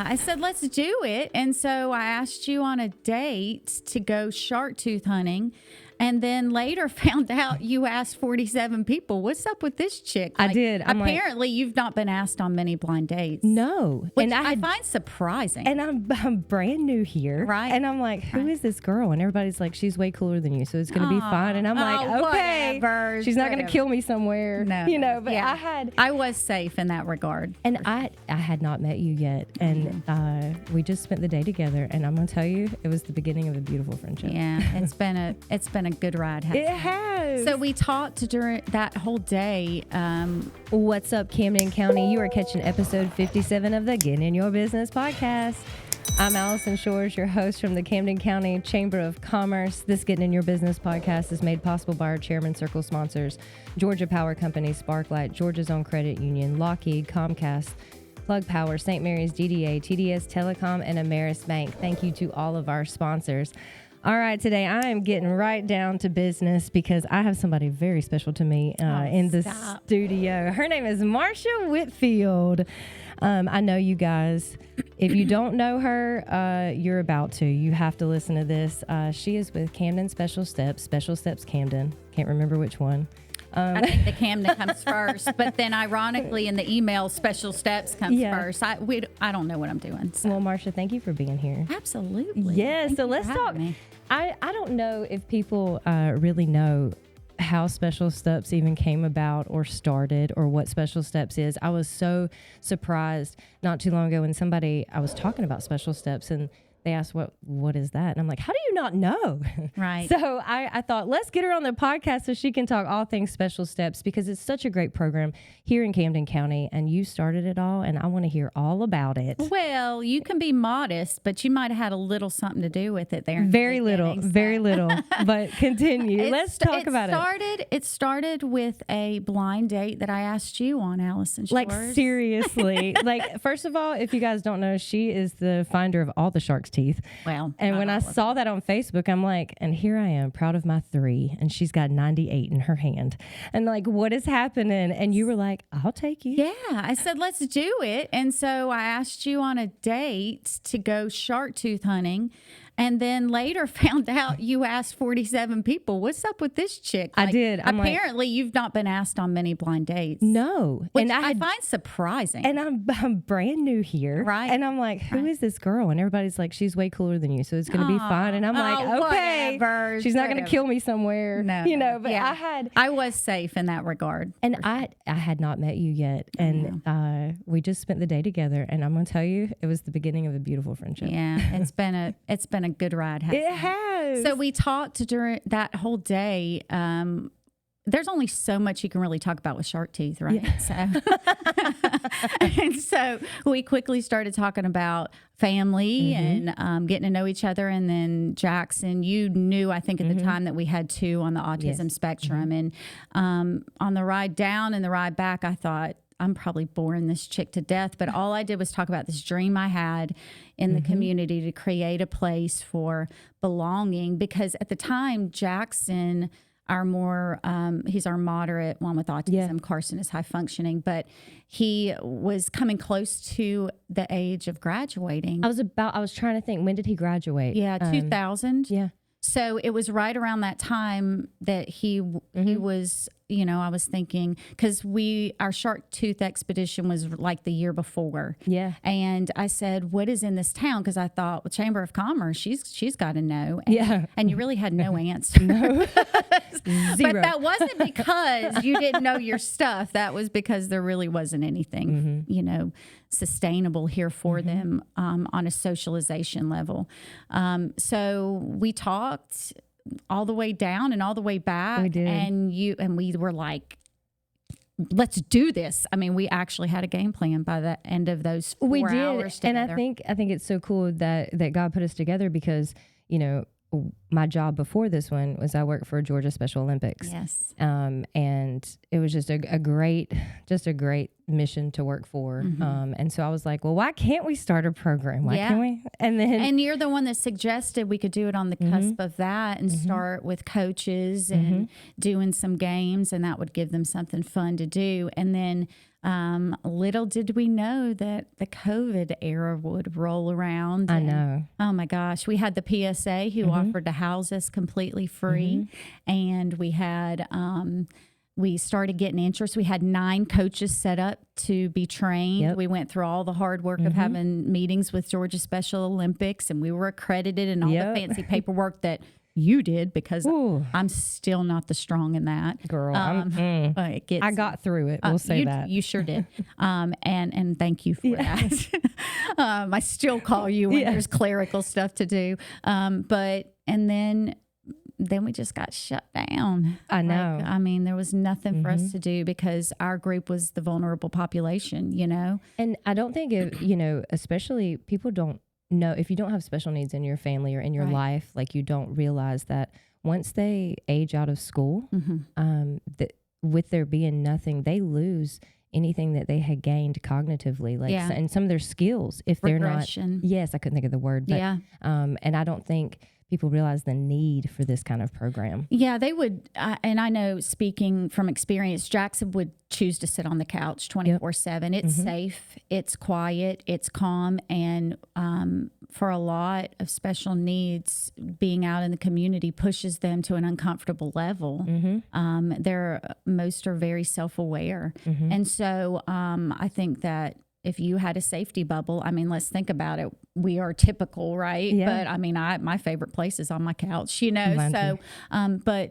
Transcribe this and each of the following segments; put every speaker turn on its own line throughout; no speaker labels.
I said, let's do it. And so I asked you on a date to go shark tooth hunting. And then later found out you asked 47 people. What's up with this chick?
I did.
Apparently, you've not been asked on many blind dates.
No.
Which I find surprising.
And I'm brand new here.
Right.
And I'm like, who is this girl? And everybody's like, she's way cooler than you, so it's going to be fine. And I'm like, okay.
Whatever,
she's not going to kill me somewhere.
No.
You know, but
yeah. I was safe in that regard.
And I had not met you yet. And we just spent the day together. And I'm going to tell you, it was the beginning of a beautiful friendship.
Yeah. It's been a good ride.
It has.
So we talked during that whole day.
What's up, Camden County? You are catching episode 57 of the Getting in Your Business podcast. I'm Allison Shores, your host from the Camden County Chamber of Commerce. This Getting in Your Business podcast is made possible by our Chairman Circle sponsors, Georgia Power Company, Sparklight, Georgia's Own Credit Union, Lockheed, Comcast, Plug Power, St. Mary's, DDA, TDS Telecom, and Ameris Bank. Thank you to all of our sponsors. All right, today I am getting right down to business because I have somebody very special to me in the studio. Her name is Marsha Whitfield. I know you guys. If you don't know her, you're about to. You have to listen to this. She is with Camden Special Steps Camden. Can't remember which one.
I think the Camden comes first, but then ironically in the email, Special Steps comes first. I don't know what I'm doing. So.
Well, Marsha, thank you for being here.
Absolutely.
Yeah, so let's talk. I don't know if people really know how Special Steps even came about or started or what Special Steps is. I was so surprised not too long ago when I was talking about Special Steps and they asked, what is that? And I'm like, how do you not know?
Right.
So I thought, let's get her on the podcast so she can talk all things Special Steps because it's such a great program here in Camden County. And you started it all, and I want to hear all about it.
Well, you can be modest, but you might have had a little something to do with it there.
Very little. But continue. Let's talk about it.
It started with a blind date that I asked you on, Allison Shores.
Like, seriously. Like, first of all, if you guys don't know, she is the finder of all the shark's teeth.
Well,
and when I saw that on Facebook, I'm like, and here I am, proud of my 3, and she's got 98 in her hand. And like, what is happening? And you were like, I'll take you.
Yeah. I said, let's do it. And so I asked you on a date to go shark tooth hunting. And then later found out you asked 47 people. What's up with this chick?
I did.
Apparently, you've not been asked on many blind dates.
No.
Which I find surprising.
And I'm brand new here.
Right.
And I'm like, who is this girl? And everybody's like, she's way cooler than you, so it's going to be fine. And I'm like, okay.
Whatever,
she's not going to kill me somewhere.
No.
You know, but
I was safe in that regard.
And I had not met you yet. And we just spent the day together. And I'm going to tell you, it was the beginning of a beautiful friendship.
Yeah. It's been a good ride.
It has.
So we talked during that whole day. There's only so much you can really talk about with shark teeth, right? Yeah. And so we quickly started talking about family and getting to know each other. And then Jackson, you knew, I think at the time that we had 2 on the autism spectrum. And on the ride down and the ride back, I thought, I'm probably boring this chick to death, but all I did was talk about this dream I had in the community to create a place for belonging. Because at the time, Jackson, he's our moderate one with autism. Yeah. Carson is high functioning, but he was coming close to the age of graduating.
I was trying to think, when did he graduate?
Yeah, 2000.
Yeah.
So it was right around that time that he was, I was thinking, because our shark tooth expedition was like the year before.
Yeah.
And I said, what is in this town? Because I thought, well, Chamber of Commerce, she's got to know. And you really had no answer.
No. Zero.
But that wasn't because you didn't know your stuff. That was because there really wasn't anything, sustainable here for them on a socialization level. So we talked all the way down and all the way back.
We did.
And we were like, let's do this. I mean, we actually had a game plan by the end of those 4 hours together.
And I think it's so cool that God put us together because, my job before this one was I worked for Georgia Special Olympics.
Yes.
And it was just a great mission to work for. And so I was like, well, why can't we start a program? Why can't we? And
you're the one that suggested we could do it on the cusp of that and start with coaches and doing some games, and that would give them something fun to do. And then Little did we know that the COVID era would roll around.
I know.
Oh my gosh. We had the PSA who offered to house us completely free. And we had, we started getting interest. We had 9 coaches set up to be trained.
Yep.
We went through all the hard work of having meetings with Georgia Special Olympics, and we were accredited and all the fancy paperwork that you did, because I'm still not the strong in that.
Girl,
I
got through it. We'll say that.
You sure did. And thank you for that. I still call you when there's clerical stuff to do. Then we just got shut down.
I know.
There was nothing for us to do because our group was the vulnerable population,
And I don't think, especially people don't know, if you don't have special needs in your family or in your life, like you don't realize that once they age out of school, with there being nothing, they lose anything that they had gained cognitively, and some of their skills, if
Regression.
They're not. Yes, I couldn't think of the word, but and I don't think people realize the need for this kind of program.
Yeah, they would. And I know, speaking from experience, Jackson would choose to sit on the couch 24/7. It's safe, it's quiet, it's calm. And for a lot of special needs, being out in the community pushes them to an uncomfortable level. Most are very self-aware. And so I think that if you had a safety bubble, let's think about it. We are typical, right?
Yeah.
But my favorite place is on my couch,
Mine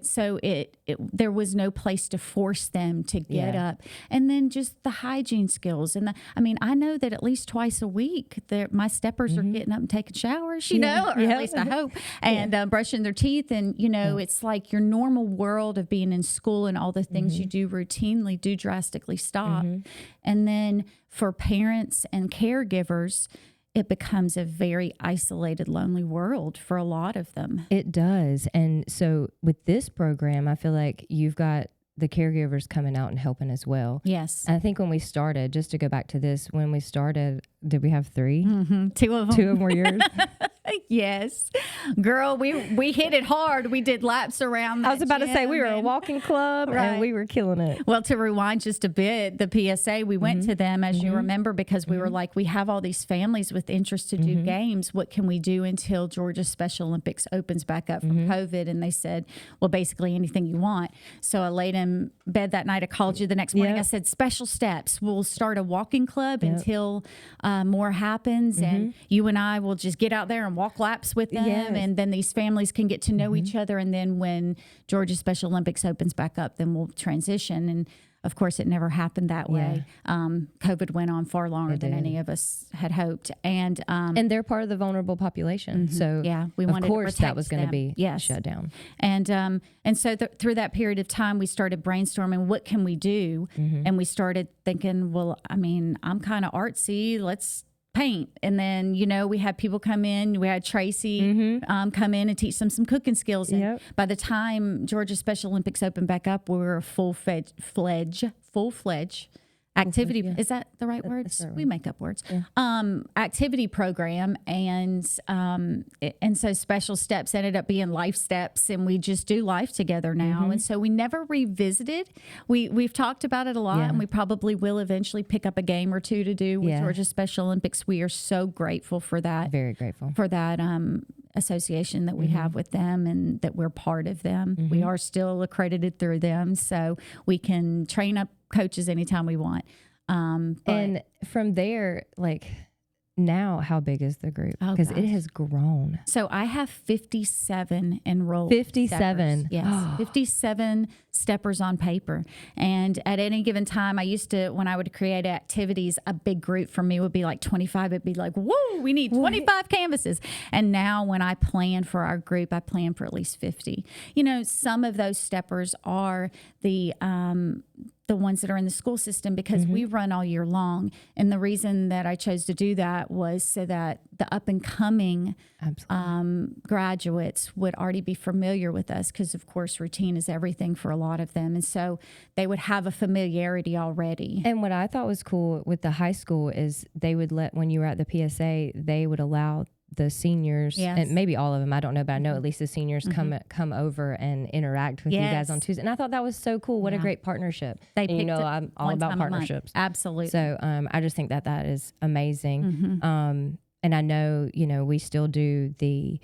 So,
too.
there was no place to force them to get up. And then just the hygiene skills. And I know that at least twice a week, my steppers are getting up and taking showers, or at least I hope, and brushing their teeth. And, it's like your normal world of being in school and all the things you do routinely do drastically stop. And then for parents and caregivers, it becomes a very isolated, lonely world for a lot of them.
It does. And so with this program, I feel like you've got the caregivers coming out and helping as well.
Yes.
And I think when we started, just to go back to this, when we started, did we have 3?
2 of them.
2 of them were yours?
Yes. Girl, we hit it hard. We did laps around
I was about to say, we were a walking club and we were killing it.
Well, to rewind just a bit, the PSA, we went to them, as you remember, because we were like, we have all these families with interest to do games. What can we do until Georgia Special Olympics opens back up from COVID? And they said, well, basically anything you want. So I laid in bed that night. I called you the next morning. I said, special steps. We'll start a walking club until more happens. And you and I will just get out there and walk laps with them. And then these families can get to know each other. And then when Georgia Special Olympics opens back up, then we'll transition. And of course, it never happened that way. COVID went on far longer than any of us had hoped. And
they're part of the vulnerable population. So
we wanted
of course
to
that was going to be shut down.
And so through that period of time, we started brainstorming, what can we do? And we started thinking, well, I'm kind of artsy. Let's paint. And then, we had people come in. We had Tracy come in and teach them some cooking skills. And by the time Georgia Special Olympics opened back up, we were a full-fledged activity. Is that the right words? We make up words. Activity program. And so Special Steps ended up being Life Steps, and we just do life together now. And so we never revisited. We've talked about it a lot, and we probably will eventually pick up a game or 2 to do with Georgia Special Olympics. We are so grateful for that.
Very grateful.
For that association that we have with them, and that we're part of them. We are still accredited through them, so we can train up coaches anytime we want.
And from there, now, how big is the group? Because it has grown.
So I have 57 enrolled.
57.
Steppers. Yes, 57 steppers on paper. And at any given time, I used to, when I would create activities, a big group for me would be like 25. It'd be like, whoa, we need 25 canvases. And now when I plan for our group, I plan for at least 50. Some of those steppers are the ones that are in the school system, because we run all year long. And the reason that I chose to do that was so that the up and coming graduates would already be familiar with us, because of course routine is everything for a lot of them. And so they would have a familiarity already.
And what I thought was cool with the high school is they would when you were at the PSA, they would allow the seniors,
Yes.
and maybe all of them, I don't know, but I know at least the seniors come over and interact with you guys on Tuesday. And I thought that was so cool. What a great partnership.
They
and, you know,
picked it
I'm all about partnerships.
Absolutely.
So I just think that is amazing. And I know, you know, we still do the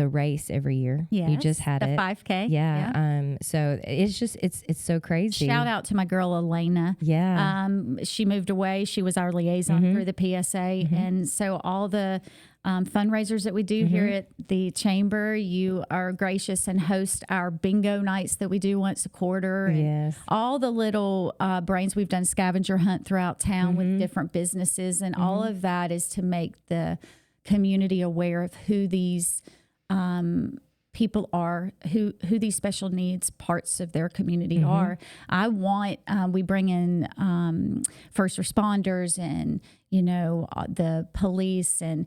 race every year.
Yes,
You just had
the
it.
5K.
Yeah. So it's just, it's so crazy.
Shout out to my girl, Elena.
Yeah.
She moved away. She was our liaison through the PSA. And so all the fundraisers that we do here at the chamber, you are gracious and host our bingo nights that we do once a quarter. And
Yes.
all the little brains, we've done scavenger hunt throughout town with different businesses. And all of that is to make the community aware of who these people are, who these special needs parts of their community are. I want, we bring in first responders and, you know, the police and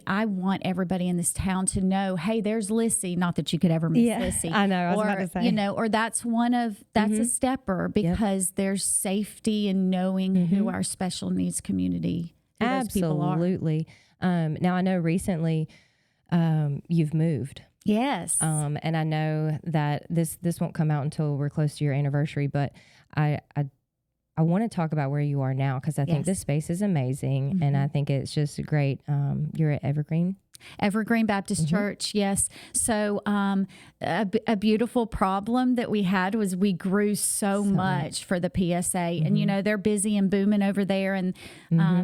I want everybody in this town to know, hey, there's Lissy. Not that you could ever miss Lissy.
I know. I was about to say.
You know, or that's a stepper, because there's safety in knowing who our special needs community, who those people are.
Absolutely. Now I know recently you've moved.
Yes.
And I know that this won't come out until we're close to your anniversary, but I want to talk about where you are now, because I think this space is amazing, and I think it's just great. You're at Evergreen
Baptist Church, yes. So a beautiful problem that we had was we grew so much for the PSA. And, you know, they're busy and booming over there. And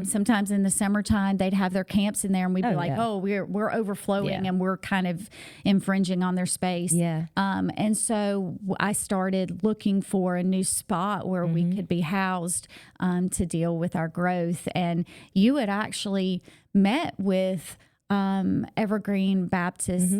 sometimes in the summertime, they'd have their camps in there, and we'd be like, oh, we're overflowing and we're kind of infringing on their space.
Yeah.
And so I started looking for a new spot where we could be housed to deal with our growth. And you had actually met with Evergreen Baptist,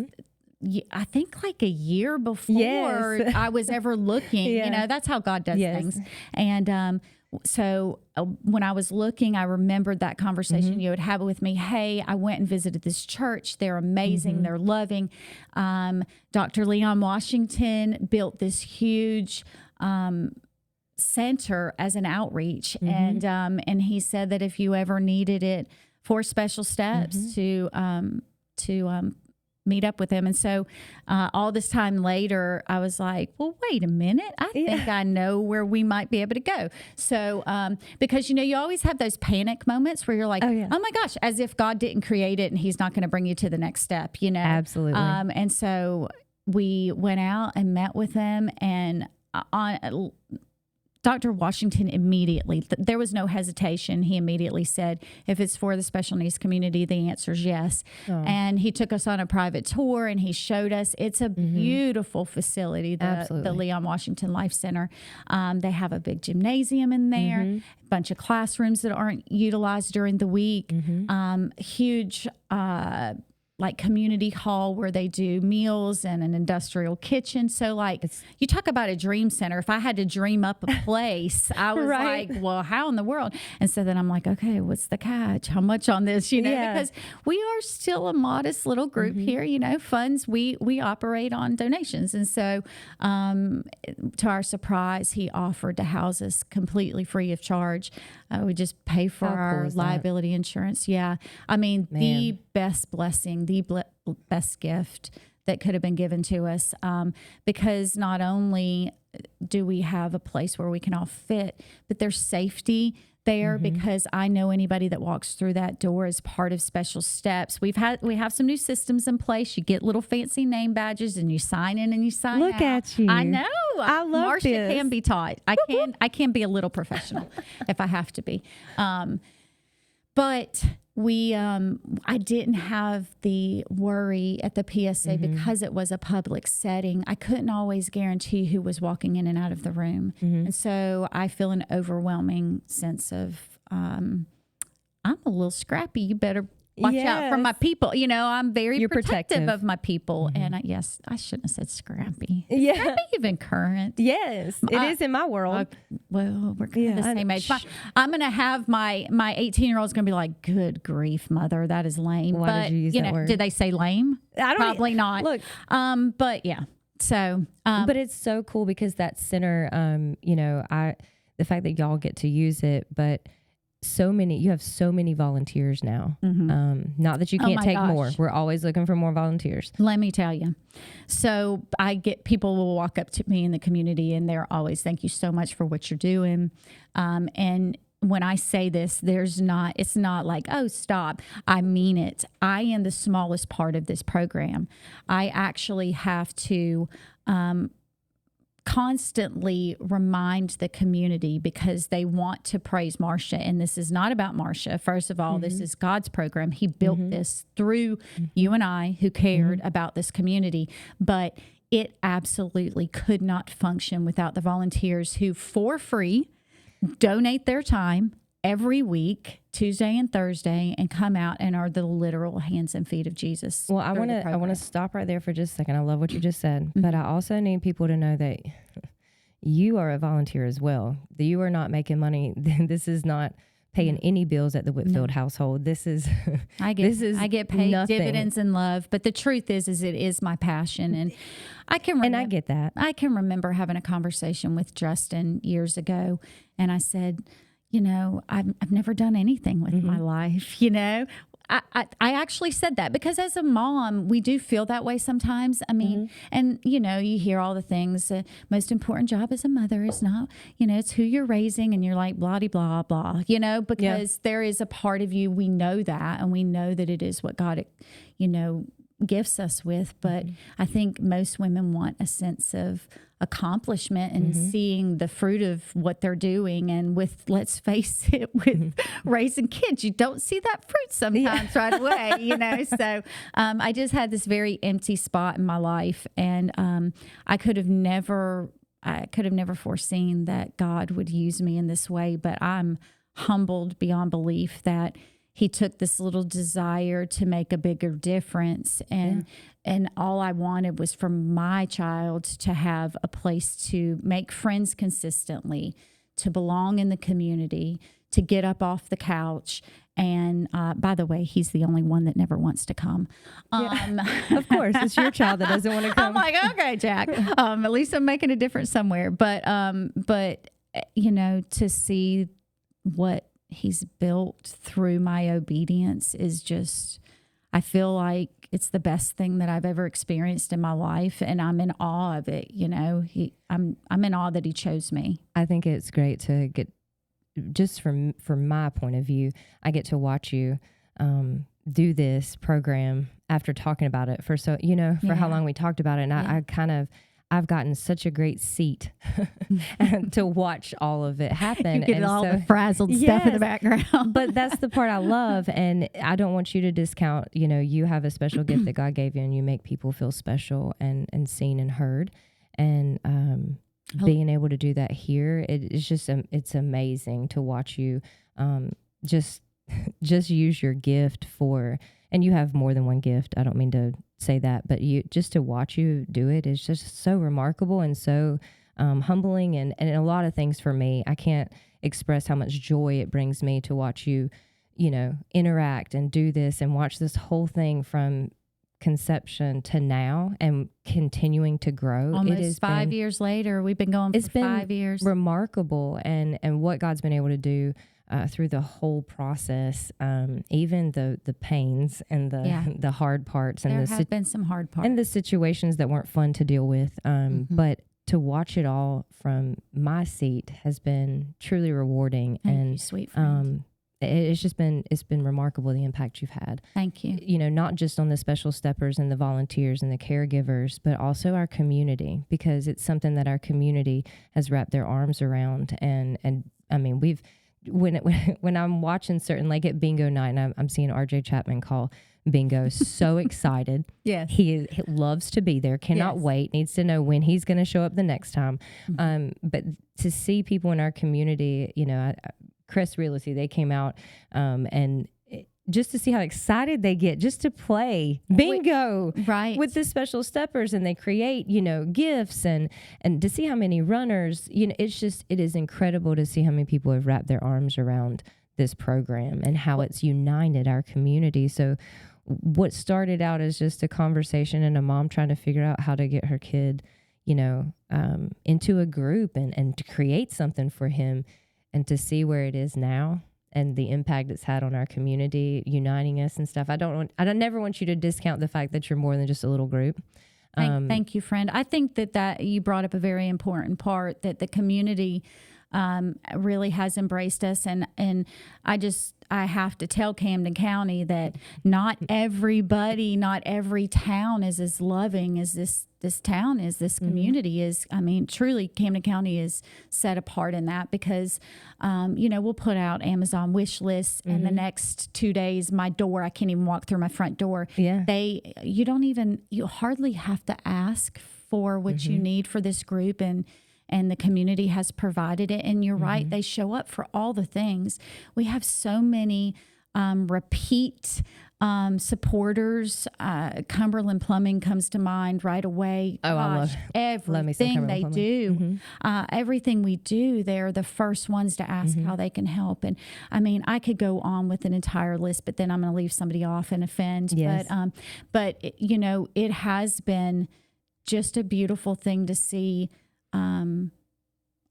I think like a year before I was ever looking. You know, that's how God does things. And so when I was looking, I remembered that conversation you would have with me. Hey, I went and visited this church. They're amazing. They're loving. Dr. Leon Washington built this huge center as an outreach. And he said that if you ever needed it, 4 special steps to meet up with him. And so all this time later, I was like, well, wait a minute. I think I know where we might be able to go. So because, you know, you always have those panic moments where you're like, oh my gosh, as if God didn't create it and he's not going to bring you to the next step, you know?
Absolutely.
And so we went out and met with him, and Dr. Washington immediately, there was no hesitation. He immediately said, if it's for the special needs community, the answer is yes. And he took us on a private tour, and he showed us. It's a beautiful facility, the Leon Washington Life Center. They have a big gymnasium in there, a bunch of classrooms that aren't utilized during the week, huge like community hall where they do meals, and an industrial kitchen. So like you talk about a dream center. If I had to dream up a place, I was like, well, how in the world? And so then I'm like, okay, what's the catch? How much on this? You know, because we are still a modest little group here, you know, funds, we operate on donations. And so to our surprise, he offered to house us completely free of charge. We just pay for our liability insurance. Yeah. I mean, the best blessing, the best gift that could have been given to us, because not only do we have a place where we can all fit, but there's safety there, because I know anybody that walks through that door is part of Special Steps. We have some new systems in place. You get little fancy name badges, and you sign in and you sign out.
Look at you.
I know.
I love
Marcia
this.
can be taught. I can be a little professional if I have to be. But I didn't have the worry at the PSA because it was a public setting. I couldn't always guarantee who was walking in and out of the room. And so I feel an overwhelming sense of, I'm a little scrappy. You better watch out for my people. You know, I'm very protective of my people. And yes, I shouldn't have said scrappy. Is scrappy even current?
Yes, it is in my world.
Well, we're kind of the same age. I'm going to have my 18-year-old's going to be like, good grief, mother, that is lame.
Why did you use that word?
Did they say lame? Probably not.
Look,
but yeah. So,
but it's so cool because that center, you know, the fact that y'all get to use it, but you have so many volunteers now. Not that you can't take more. We're always looking for more volunteers.
Let me tell you. So I get people will walk up to me in the community and they're always, thank you so much for what you're doing. And when I say this, it's not like, oh, stop. I mean it. I am the smallest part of this program. I actually have to, constantly remind the community because they want to praise Marcia. And this is not about Marcia. First of all, this is God's program. He built this through you and I who cared about this community. But it absolutely could not function without the volunteers who, for free, donate their time every week, Tuesday and Thursday, and come out and are the literal hands and feet of Jesus.
Well, I want to stop right there for just a second. I love what you just said, but I also need people to know that you are a volunteer as well. That you are not making money. This is not paying any bills at the Whitfield household. This is
I get paid
nothing.
dividends in love, but the truth is it is my passion, and I get that. I can remember having a conversation with Justin years ago, and I said, I've never done anything with my life, I actually said that because as a mom, we do feel that way sometimes. I mean, and you hear all the things. Most important job as a mother is not, it's who you're raising, and you're like, blah, blah, blah, because there is a part of you, we know that, and we know that it is what God, gifts us with. But I think most women want a sense of accomplishment and seeing the fruit of what they're doing. And with, let's face it, with raising kids, you don't see that fruit sometimes right away, So I just had this very empty spot in my life, and I could have never foreseen that God would use me in this way. But I'm humbled beyond belief that He took this little desire to make a bigger difference. And all I wanted was for my child to have a place to make friends consistently, to belong in the community, to get up off the couch. And by the way, he's the only one that never wants to come.
Of course, it's your child that doesn't want to come.
I'm like, okay, Jack. At least I'm making a difference somewhere. But to see what He's built through my obedience is just, I feel like it's the best thing that I've ever experienced in my life, and I'm in awe of it. I'm in awe that He chose me.
I think it's great to get, just from my point of view, I get to watch you do this program after talking about it for how long we talked about it, and I've gotten such a great seat to watch all of it happen.
You get all the frazzled stuff in the background.
But that's the part I love. And I don't want you to discount, you have a special gift that God gave you, and you make people feel special and seen and heard. And being able to do that here, it's just, it's amazing to watch you just use your gift for, and you have more than one gift. I don't mean to say that, but to watch you do it is just so remarkable and so humbling, and a lot of things for me. I can't express how much joy it brings me to watch you, interact and do this and watch this whole thing from conception to now and continuing to grow.
Almost 5 years later, we've been going for 5 years.
Remarkable, and what God's been able to do through the whole process, even the pains and the hard parts, and
there have been some hard parts,
and the situations that weren't fun to deal with. But to watch it all from my seat has been truly rewarding.
Thank you, sweet friend.
It's been remarkable, the impact you've had.
Thank you.
Not just on the special steppers and the volunteers and the caregivers, but also our community, because it's something that our community has wrapped their arms around. And I mean, when I'm watching certain, like at bingo night, and I'm seeing RJ Chapman call bingo, so excited.
Yes.
He loves to be there, cannot wait, needs to know when he's going to show up the next time. But to see people in our community, Crest Realty, they came out and just to see how excited they get just to play bingo with the special steppers, and they create, gifts and to see how many runners, it is incredible to see how many people have wrapped their arms around this program and how it's united our community. So what started out as just a conversation and a mom trying to figure out how to get her kid, into a group and to create something for him, and to see where it is now. and the impact it's had on our community, uniting us and stuff. I never want you to discount the fact that you're more than just a little group.
Thank you, friend. I think that you brought up a very important part, that the community really has embraced us. And I have to tell Camden County that not everybody, not every town is as loving as this town is, this community is. I mean, truly, Camden County is set apart in that because, we'll put out Amazon wish lists and the next 2 days, my door, I can't even walk through my front door.
Yeah.
You hardly have to ask for what you need for this group, and the community has provided it. And you're right, they show up for all the things. We have so many repeat supporters. Cumberland Plumbing comes to mind right away.
Oh, I love
everything they do. Everything we do, they're the first ones to ask how they can help. And I mean, I could go on with an entire list, but then I'm going to leave somebody off and offend.
Yes.
But it has been just a beautiful thing to see.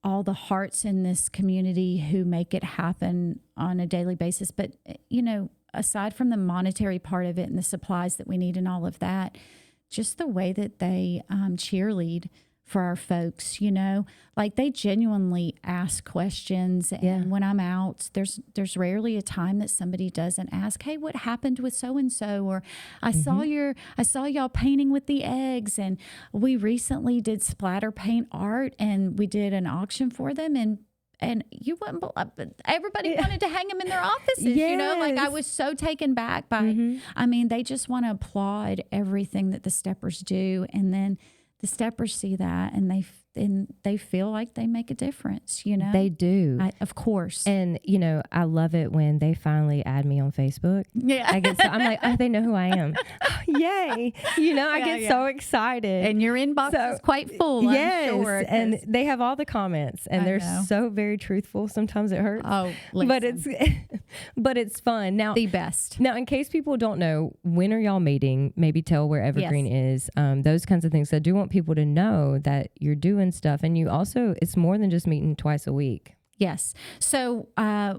All the hearts in this community who make it happen on a daily basis. But, aside from the monetary part of it and the supplies that we need and all of that, just the way that they cheerlead for our folks, like they genuinely ask questions. And when I'm out, there's rarely a time that somebody doesn't ask, hey, what happened with so-and-so? Or I saw y'all painting with the eggs. And we recently did splatter paint art and we did an auction for them. And you wouldn't believe, everybody wanted to hang them in their offices, like I was so taken back by, I mean, they just want to applaud everything that the steppers do. And then the steppers see that and they feel like they make a difference,
They do.
Of course.
And, I love it when they finally add me on Facebook.
Yeah.
I'm like, oh, they know who I am. Yay. I get so excited.
And your inbox is quite full,
yes,
I'm sure.
And they have all the comments and they're so very truthful. Sometimes it hurts.
Oh, listen.
But it's fun. Now,
the best.
Now, in case people don't know, when are y'all meeting? Maybe tell where Evergreen is. Those kinds of things. So I do want people to know that you're doing stuff, and you also, it's more than just meeting twice a week.
Yes. So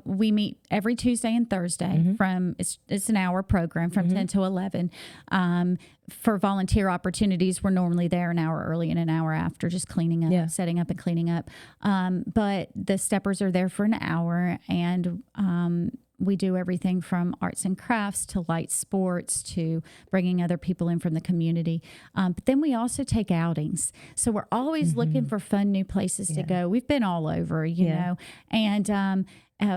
we meet every Tuesday and Thursday from, it's an hour program from 10 to 11. For volunteer opportunities, we're normally there an hour early and an hour after, just cleaning up, setting up and cleaning up. But the steppers are there for an hour, and we do everything from arts and crafts to light sports to bringing other people in from the community. But then we also take outings. So we're always looking for fun new places to go. We've been all over, you know, and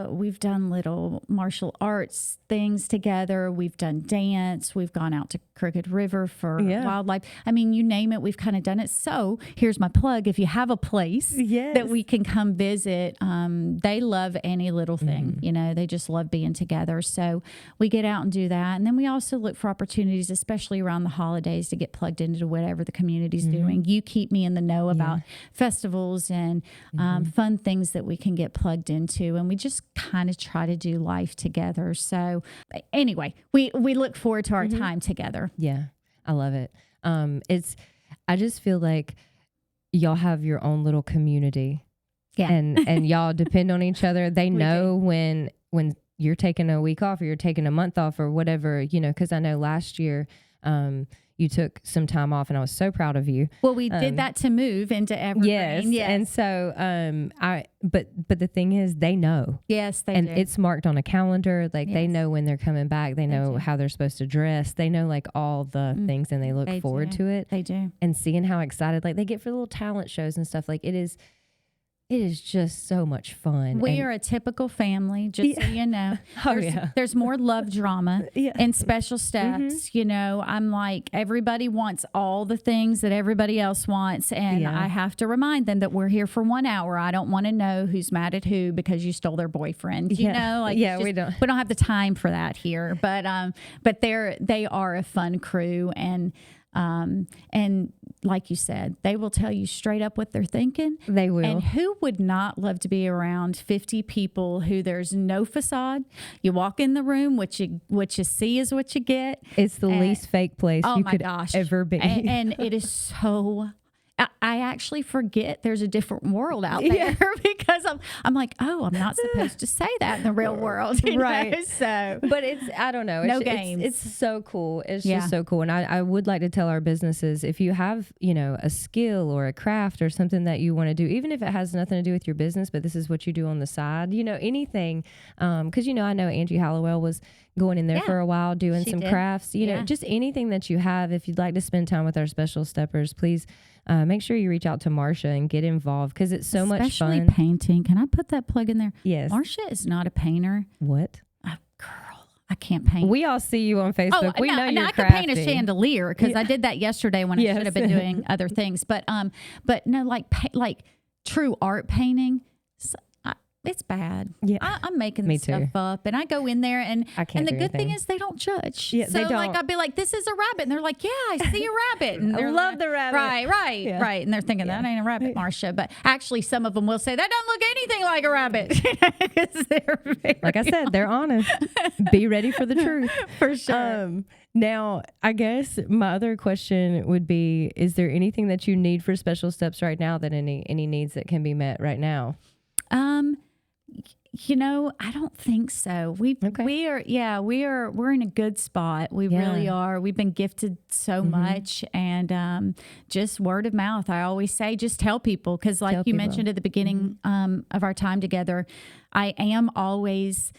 we've done little martial arts things together. We've done dance. We've gone out to Crooked River for wildlife. I mean, you name it, we've kind of done it. So here's my plug. If you have a place that we can come visit, they love any little thing, you know, they just love being together. So we get out and do that. And then we also look for opportunities, especially around the holidays, to get plugged into whatever the community's doing. You keep me in the know about festivals and fun things that we can get plugged into. And we just kind of try to do life together. So anyway, we look forward to our time together.
Yeah, I love it. I just feel like y'all have your own little community. Yeah. And y'all depend on each other. They know when you're taking a week off or you're taking a month off or whatever, you know, because I know last year you took some time off, and I was so proud of you.
Well, we did that to move into Evergreen.
Yes. And so but the thing is, they know.
Yes, they
and
do.
it's marked on a calendar. Like they know when they're coming back. They know how they're supposed to dress. They know like all the things, and they look forward to it.
They do.
And seeing how excited like they get for little talent shows and stuff. Like it is just so much fun.
We are a typical family, just so you know. There's more love drama and special steps. You know, I'm like, everybody wants all the things that everybody else wants. And I have to remind them that we're here for 1 hour. I don't want to know who's mad at who because you stole their boyfriend. You know, like
we don't
have the time for that here. But they are a fun crew, and like you said, they will tell you straight up what they're thinking.
They will.
And who would not love to be around 50 people who there's no facade? You walk in the room, what you see is what you get.
It's the least fake place you could
gosh.
ever be.
And it is so I actually forget there's a different world out there because I'm like, oh, I'm not supposed to say that in the real world,
right?
know? So,
but I don't know.
No games.
It's so cool. It's just so cool. And I would like to tell our businesses, if you have, a skill or a craft or something that you want to do, even if it has nothing to do with your business, but this is what you do on the side, anything. Because, I know Angie Hallowell was going in there for a while doing some crafts, just anything that you have. If you'd like to spend time with our special steppers, please make sure you reach out to Marcia and get involved, because it's so much fun.
Especially painting. Can I put that plug in there?
Yes.
Marcia is not a painter.
What?
Girl, I can't paint.
We all see you on Facebook. We know you're
I
crafty.
could paint a chandelier because I did that yesterday when I should have been doing other things. But no, like true art painting. It's bad. Yeah, I'm making this stuff up, and I go in there, and the good thing is they don't judge.
Yeah,
so
they don't.
Like I'd be like, "This is a rabbit," and they're like, "Yeah, I see a rabbit." And
I love the rabbit.
Right. And they're thinking that ain't a rabbit, Marcia. But actually, some of them will say that don't look anything like a rabbit.
Like I said, they're honest. Be ready for the truth,
for sure.
Now, I guess my other question would be: is there anything that you need for Special Steps right now? That any needs that can be met right now?
I don't think so. We're in a good spot. We really are. We've been gifted so much, and just word of mouth. I always say, just tell people, because like you mentioned at the beginning of our time together, I am always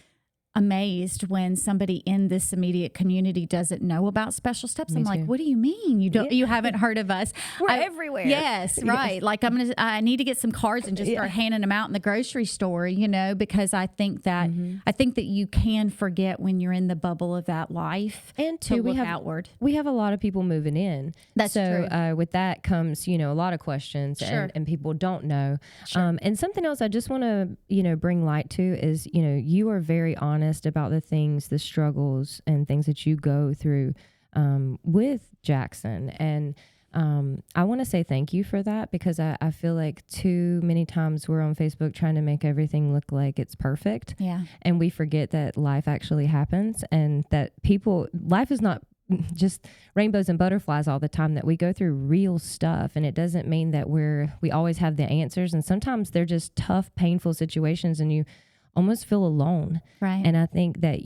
amazed when somebody in this immediate community doesn't know about Special Steps. I'm like, what do you mean you haven't heard of us?
We're everywhere.
Yes, right. Like I need to get some cards and just start handing them out in the grocery store, because I think that you can forget when you're in the bubble of that life.
And too,
we have outward.
We have a lot of people moving in.
That's true.
With that comes, a lot of questions, and people don't know.
Sure.
And something else I just want to, bring light to is, you are very honest about the things, the struggles and things that you go through with Jackson. And I want to say thank you for that, because I feel like too many times we're on Facebook trying to make everything look like it's perfect.
Yeah.
And we forget that life actually happens, and that life is not just rainbows and butterflies all the time, that we go through real stuff. And it doesn't mean that we always have the answers. And sometimes they're just tough, painful situations, and you almost feel alone.
Right.
And I think that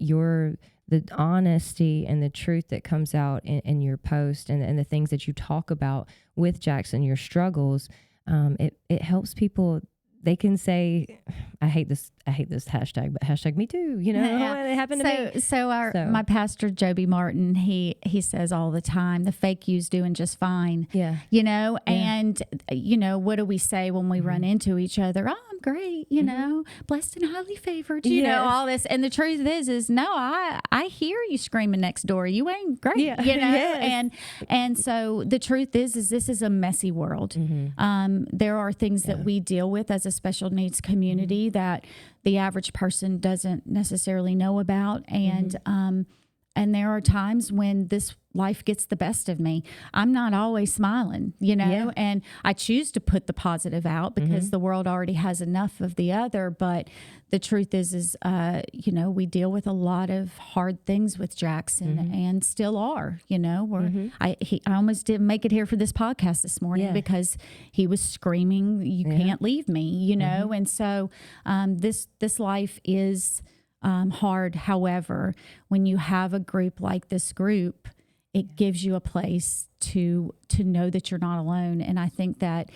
the honesty and the truth that comes out in your post, and the things that you talk about with Jackson, your struggles, it helps people. They can say, I hate this hashtag, but hashtag me too. It happened to me.
So my pastor, Joby Martin, he says all the time, the fake you's doing just fine.
Yeah.
And what do we say when we run into each other? Oh, I'm great, blessed and highly favored, all this. And the truth is no, I hear you screaming next door. You ain't great,
Yes.
And so the truth is this is a messy world. There are things that we deal with as a special needs community that the average person doesn't necessarily know about. And there are times when this life gets the best of me. I'm not always smiling, and I choose to put the positive out because the world already has enough of the other. But the truth is we deal with a lot of hard things with Jackson and still are, I almost didn't make it here for this podcast this morning because he was screaming, you can't leave me, And so this life is hard. However, when you have a group like this group, it gives you a place to know that you're not alone. And I think that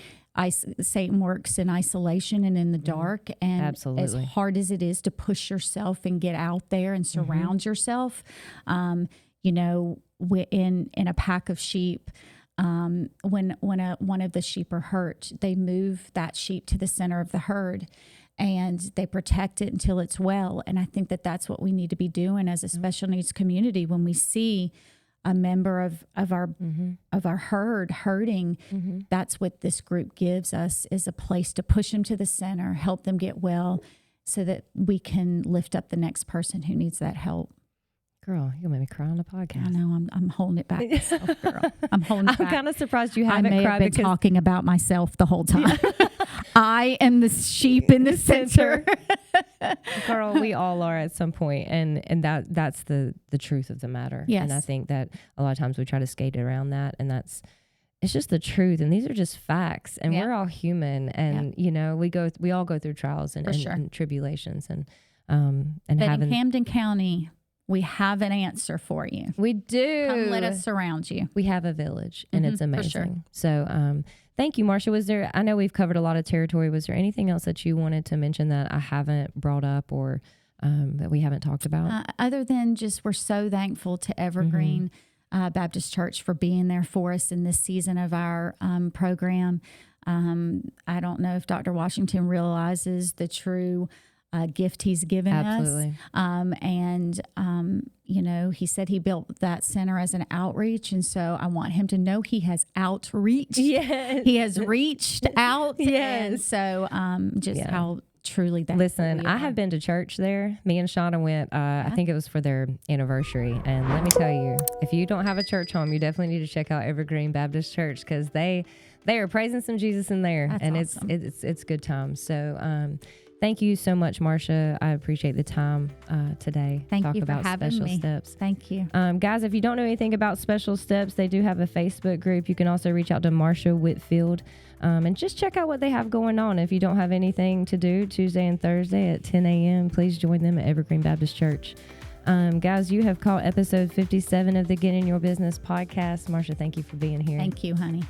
Satan works in isolation and in the dark. And
Absolutely.
As hard as it is to push yourself and get out there and surround yourself, in a pack of sheep, when one of the sheep are hurt, they move that sheep to the center of the herd, and they protect it until it's well. And I think that that's what we need to be doing as a special needs community. When we see a member of our herd hurting, that's what this group gives us, is a place to push them to the center, help them get well, so that we can lift up the next person who needs that help.
Girl, you'll make me cry on the podcast.
I know, I'm holding it back myself, girl. I'm
kind of surprised you haven't
cried. I may have been talking about myself the whole time. I am the sheep in the center.
Girl, we all are at some point, and that's the truth of the matter.
Yes.
And I think that a lot of times we try to skate around that, and it's just the truth, and these are just facts, and we're all human, and you know, we all go through trials and tribulations, and
but in Camden County, we have an answer for you.
We do.
Come let us surround you.
We have a village, and it's amazing.
For sure.
So thank you, Marsha. I know we've covered a lot of territory. Was there anything else that you wanted to mention that I haven't brought up or that we haven't talked about?
Other than just we're so thankful to Evergreen Baptist Church for being there for us in this season of our program. I don't know if Dr. Washington realizes the true gift he's given us. You know, he said he built that center as an outreach. And so I want him to know he has outreached.
Yes.
He has reached out.
Yes.
And so how truly that.
Listen, I have been to church there. Me and Shauna went, I think it was for their anniversary. And let me tell you, if you don't have a church home, you definitely need to check out Evergreen Baptist Church, because they are praising some Jesus in there.
That's
and
awesome.
it's good times. So, thank you so much, Marsha. I appreciate the time today.
Thank
Talk
you for
about
having
Special
me.
Steps.
Thank you.
Guys, if you don't know anything about Special Steps, they do have a Facebook group. You can also reach out to Marsha Whitfield and just check out what they have going on. If you don't have anything to do Tuesday and Thursday at 10 a.m., please join them at Evergreen Baptist Church. Guys, you have caught episode 57 of the Get in Your Business podcast. Marsha, thank you for being here.
Thank you, honey.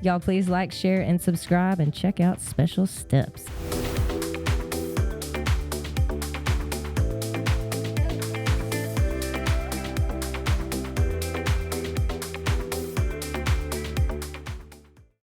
Y'all, please like, share, and subscribe, and check out Special Steps.